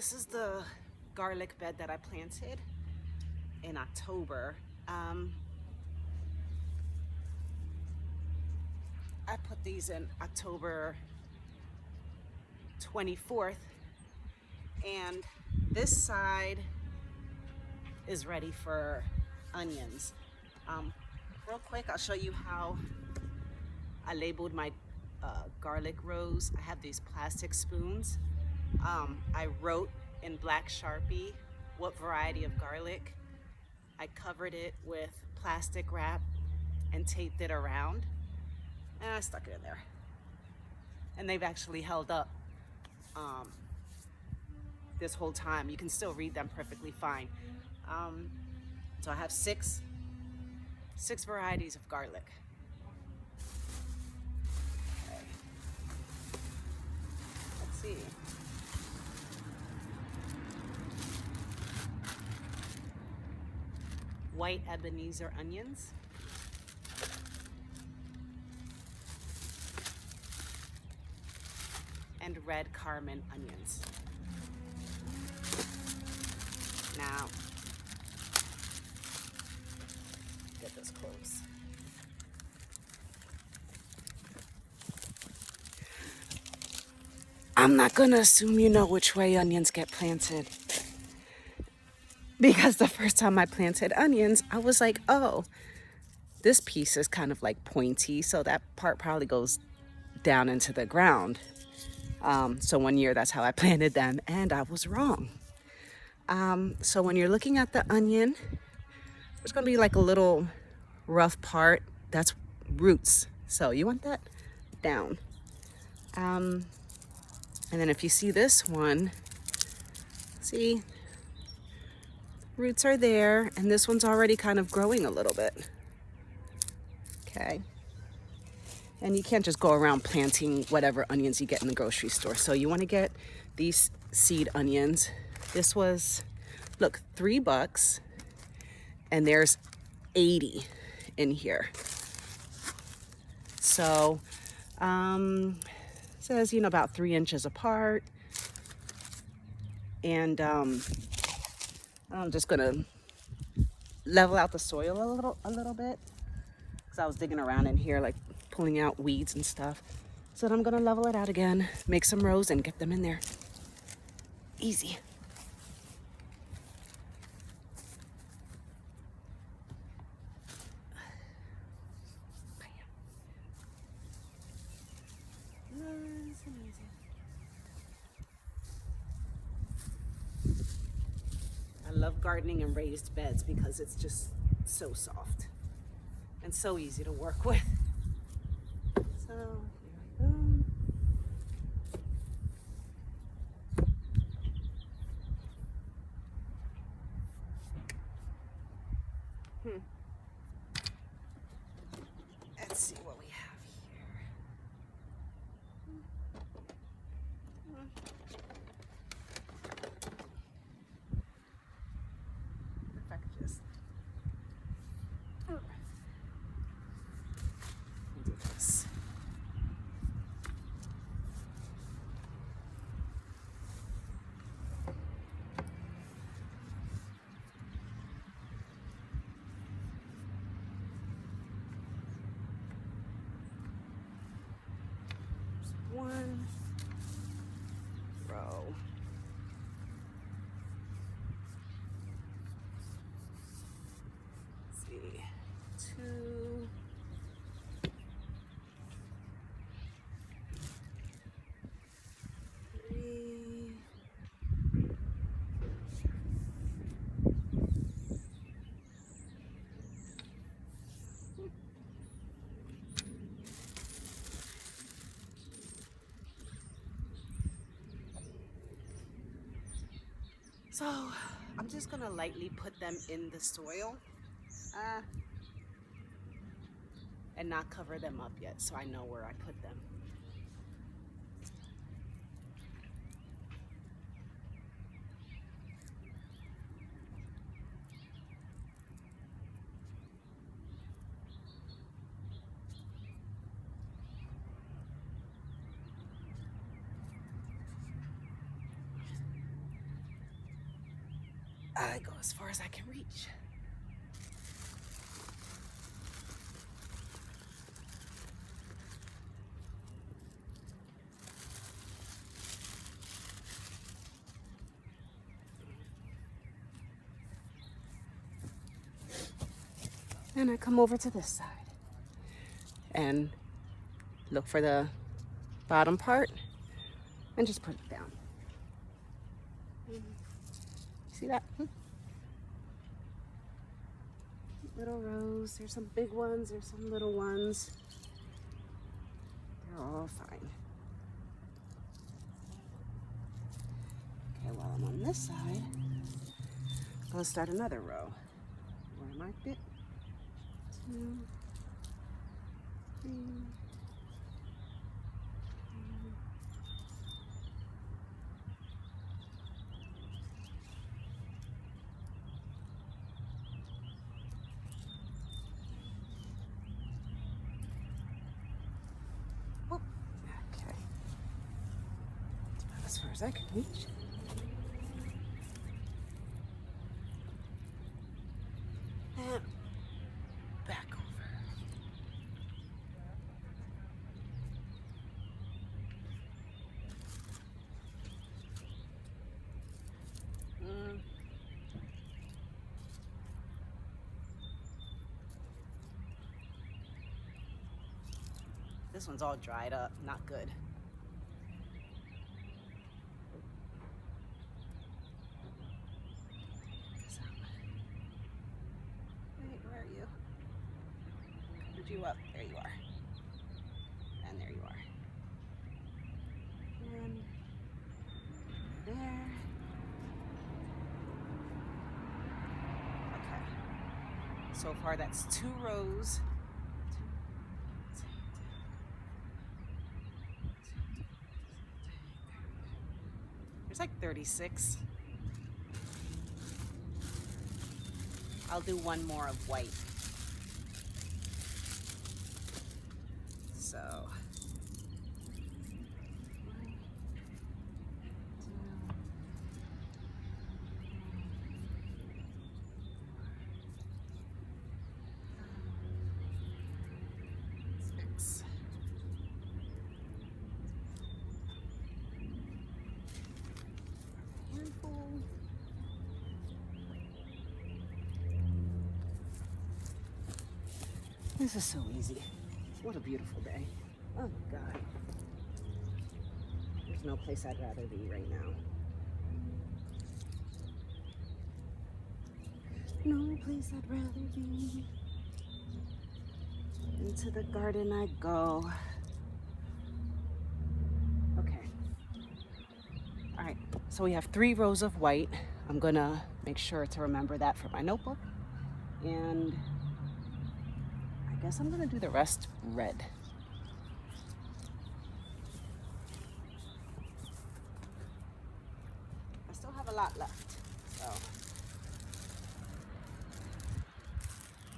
this is the garlic bed that I planted in October. I put these in October 24th, and this side is ready for onions. Real quick, I'll show you how I labeled my garlic rows. I have these plastic spoons. I wrote in black Sharpie what variety of garlic. I covered it with plastic wrap and taped it around, and I stuck it in there. And they've actually held up this whole time. You can still read them perfectly fine. So I have six varieties of garlic. Okay. Let's see. White Ebenezer onions. And red Carmen onions. Now, get this close. I'm not gonna assume you know which way onions get planted. Because the first time I planted onions, I was like, oh, this piece is kind of like pointy, so that part probably goes down into the ground. So one year, that's how I planted them, and I was wrong. So when you're looking at the onion, there's gonna be like a little rough part. That's roots. So you want that down. And then if you see this one, see, roots are there, and this one's already kind of growing a little bit. Okay. And you can't just go around planting whatever onions you get in the grocery store. So you want to get these seed onions. This was, look, $3, and there's 80 in here. So, it says, about 3 inches apart. And I'm just gonna level out the soil a little bit, because I was digging around in here, like pulling out weeds and stuff. So then I'm gonna level it out again, make some rows, and get them in there. Easy. Nice and easy. I love gardening in raised beds because it's just so soft and so easy to work with. So here we go. Let's see what we have here. If I could just do this. One row. Let's see, 2. So I'm just gonna lightly put them in the soil and not cover them up yet, so I know where I put them. I go as far as I can reach. And I come over to this side and look for the bottom part and just put it down. See that? Little rows. There's some big ones, there's some little ones. They're all fine. Okay, while I'm on this side, I'm gonna start another row. Where I marked it. 2, 3. Okay. As far as I can reach. And back over. This one's all dried up, not good. Wait, where are you? Covered you up. There you are. And there you are. And there. Okay. So far, that's 2 rows. There's like 36. I'll do one more of white. So 1, 2, 6. Handful. This is so easy. What a beautiful day. Oh my God. There's no place I'd rather be right now. No place I'd rather be. Into the garden I go. Okay. All right, so we have 3 rows of white. I'm gonna make sure to remember that for my notebook. And I guess I'm gonna do the rest red. I still have a lot left, so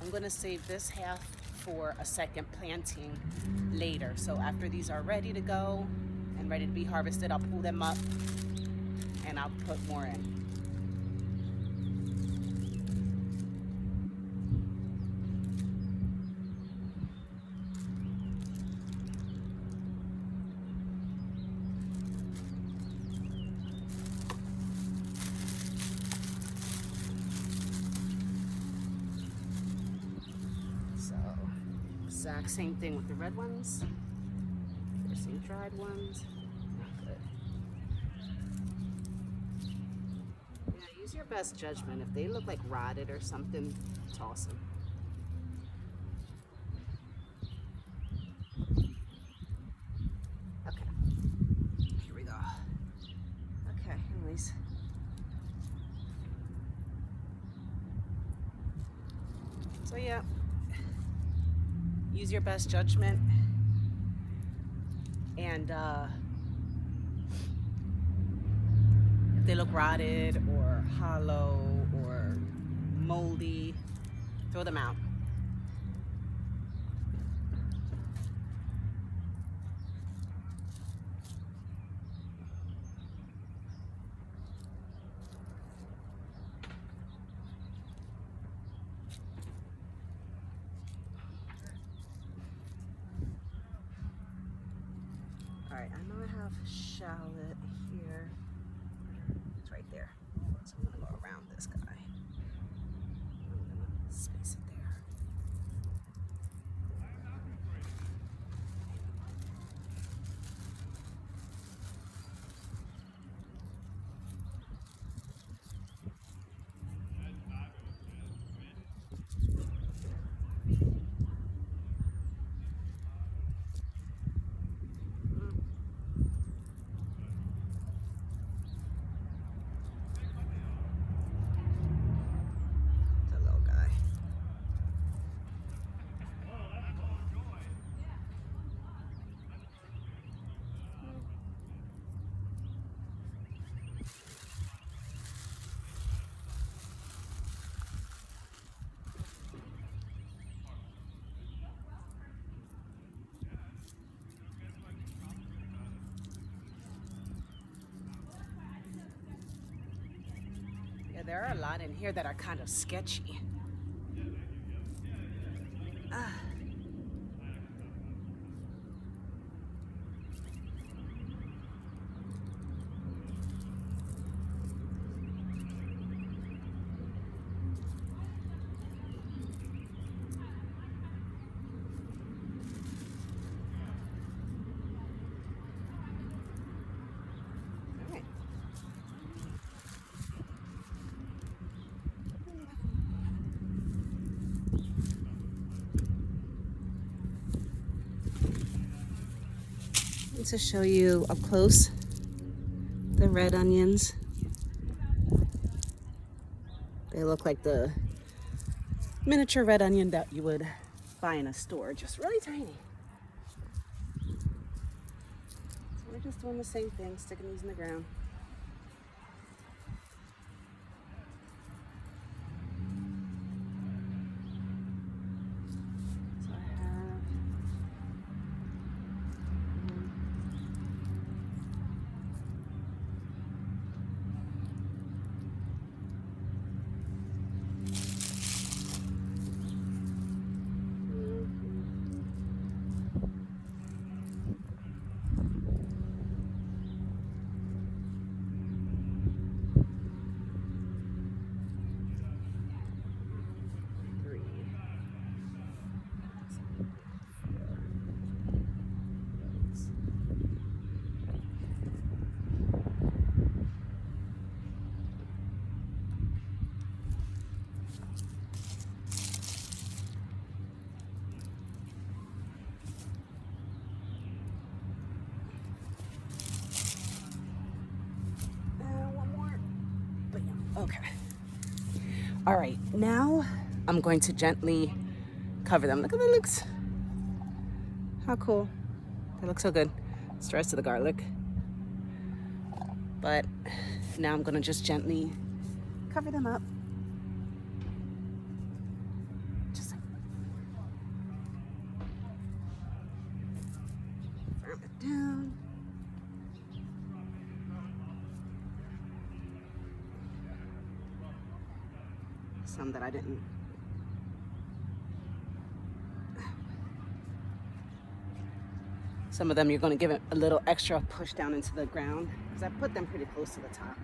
I'm gonna save this half for a second planting later. So after these are ready to go and ready to be harvested, I'll pull them up and I'll put more in. Exact same thing with the red ones. There's some dried ones. Not good. Yeah, use your best judgment. If they look like rotted or something, toss them. Okay. Here we go. Okay, anyways. So yeah. Use your best judgment, and if they look rotted or hollow or moldy, throw them out. right, I know I have shallot here. It's right there. So I'm gonna go around this guy. I'm gonna space it there. The little guy. Yeah, there are a lot in here that are kind of sketchy. Ah. All right. To show you up close the red onions. They look like the miniature red onion that you would buy in a store, just really tiny. So we're just doing the same thing, sticking these in the ground. So I have one more. But yeah, okay. All right, now I'm going to gently cover them. Look at that looks. How cool. They look so good. It's the rest of the garlic. But now I'm gonna just gently cover them up. Just like firm it down. Some that I didn't. Some of them you're going to give it a little extra push down into the ground because I put them pretty close to the top.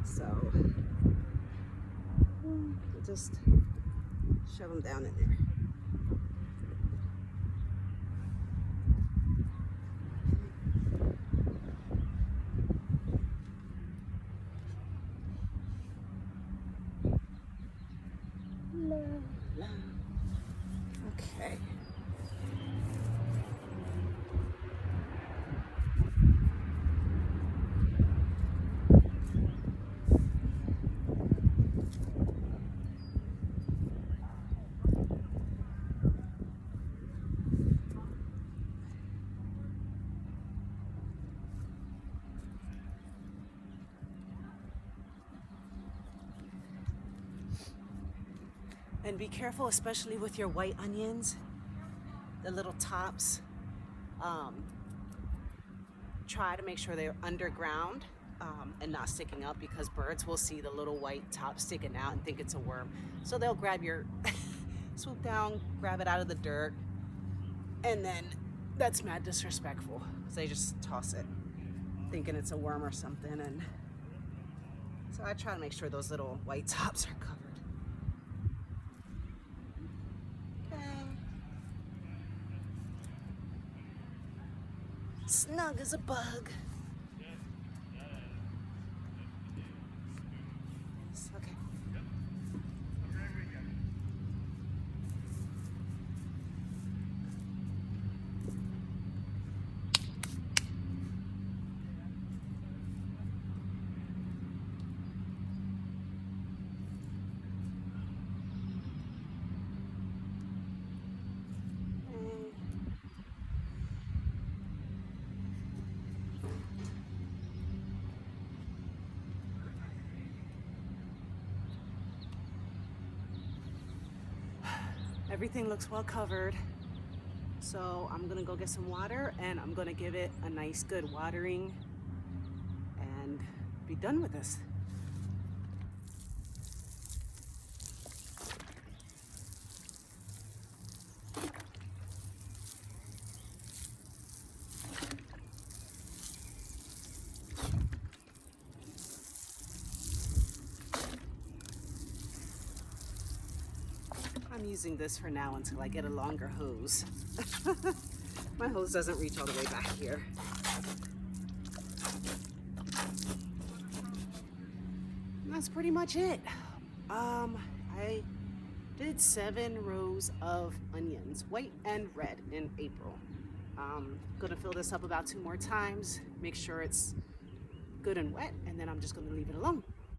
So we'll just shove them down in there. Okay. And be careful, especially with your white onions, the little tops. Try to make sure they're underground and not sticking up, because birds will see the little white top sticking out and think it's a worm. So they'll grab your, swoop down, grab it out of the dirt, and then that's mad disrespectful. So they just toss it, thinking it's a worm or something. And so I try to make sure those little white tops are covered. Okay. Snug as a bug. Okay. Everything looks well covered. So I'm gonna go get some water and I'm gonna give it a nice good watering and be done with this. I'm using this for now until I get a longer hose. My hose doesn't reach all the way back here. And that's pretty much it. I did 7 rows of onions, white and red, in April. Gonna fill this up about 2 more times, make sure it's good and wet, and then I'm just gonna leave it alone.